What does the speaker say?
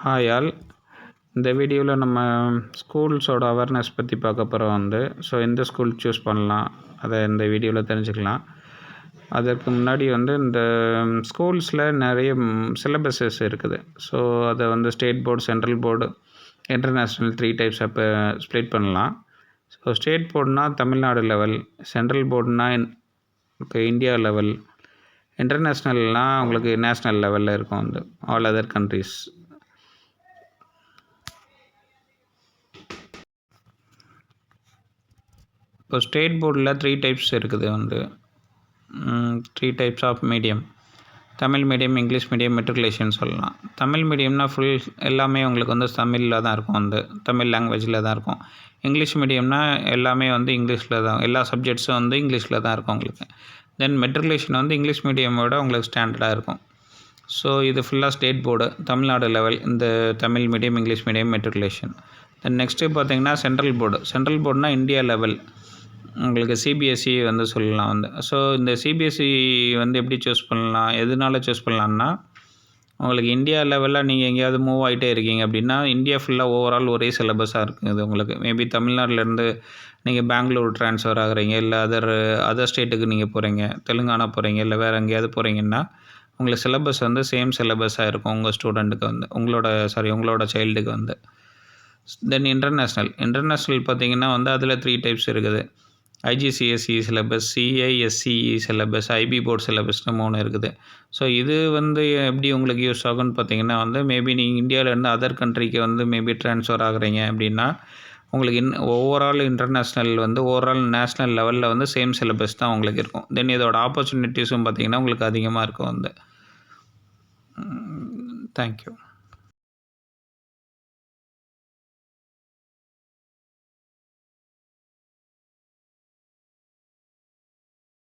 Hi all. இந்த வீடியோவில் நம்ம ஸ்கூல்ஸோட அவேர்னஸ் பற்றி பார்க்க போகிறோம் ஸோ எந்த ஸ்கூல் சூஸ் பண்ணலாம் அதை இந்த வீடியோவில் தெரிஞ்சுக்கலாம். அதற்கு முன்னாடி இந்த ஸ்கூல்ஸில் நிறைய சிலபஸஸ் இருக்குது. ஸோ அதை state board, central board, international 3 types அப்போ ஸ்ப்ளிட் பண்ணலாம். ஸோ ஸ்டேட் போர்டுனால் தமிழ்நாடு லெவல், சென்ட்ரல் போர்டுனால் இந்தியா லெவல், இன்டர்நேஷ்னல்னால் உங்களுக்கு நேஷ்னல் லெவலில் இருக்கும் ஆல் அதர் கண்ட்ரீஸ். இப்போ ஸ்டேட் போர்டில் 3 டைப்ஸ் இருக்குது. 3 types of medium: Tamil medium, English medium, matriculation சொல்லலாம். தமிழ் மீடியம்னா ஃபுல் எல்லாமே உங்களுக்கு தமிழில் தான் இருக்கும், தமிழ் லாங்குவேஜில் தான் இருக்கும். இங்கிலீஷ் மீடியம்னா எல்லாமே இங்கிலீஷில் தான், எல்லா சப்ஜெக்ட்ஸும் இங்கிலீஷில் தான் இருக்கும் உங்களுக்கு. தென் மெட்ரிகுலேஷன் இங்கிலீஷ் மீடியமோட உங்களுக்கு ஸ்டாண்டர்டாக இருக்கும். ஸோ இது ஃபுல்லாக ஸ்டேட் போர்டு, தமிழ்நாடு லெவல், இந்த Tamil medium, English medium, matriculation. Then next பார்த்திங்கன்னா சென்ட்ரல் போர்டு. சென்ட்ரல் போர்டுனா இந்தியா லெவல், உங்களுக்கு சிபிஎஸ்சி சொல்லலாம். ஸோ இந்த சிபிஎஸ்சி எப்படி சூஸ் பண்ணலாம், எதனால சூஸ் பண்ணலான்னா, உங்களுக்கு இந்தியா லெவலில் நீங்கள் எங்கேயாவது மூவ் ஆகிட்டே இருக்கீங்க அப்படின்னா, இந்தியா ஃபுல்லாக ஓவரால் ஒரே சிலபஸாக இருக்குது உங்களுக்கு. மேபி தமிழ்நாட்டிலேருந்து நீங்கள் பெங்களூர் ட்ரான்ஸ்ஃபர் ஆகுறீங்க, இல்லை அதர் ஸ்டேட்டுக்கு நீங்கள் போகிறீங்க, தெலுங்கானா போகிறீங்க, இல்லை வேறு எங்கேயாவது போகிறீங்கன்னா, உங்களுக்கு சிலபஸ் சேம் சிலபஸாக இருக்கும் உங்கள் ஸ்டூடெண்ட்டுக்கு உங்களோட சைல்டுக்கு தென் இன்டர்நேஷ்னல் பார்த்திங்கன்னா அதில் 3 டைப்ஸ் இருக்குது. IGCSE syllabus, CISCE syllabus, IB board சிலபஸ்னு 3 இருக்குது. ஸோ இது எப்படி உங்களுக்கு யூஸ் ஆகும்னு பார்த்தீங்கன்னா மேபி நீங்கள் இந்தியாவிலேருந்து அதர் கண்ட்ரிக்கு மேபி ட்ரான்ஸ்ஃபர் ஆகுறீங்க அப்படின்னா, உங்களுக்கு ஓவரால் இன்டர்நேஷ்னல் ஓவரால் நேஷ்னல் லெவலில் சேம் சிலபஸ் தான் உங்களுக்கு இருக்கும். தென் இதோட ஆப்பர்ச்சுனிட்டிஸும் பார்த்திங்கன்னா உங்களுக்கு அதிகமாக இருக்கும். தேங்க்யூ.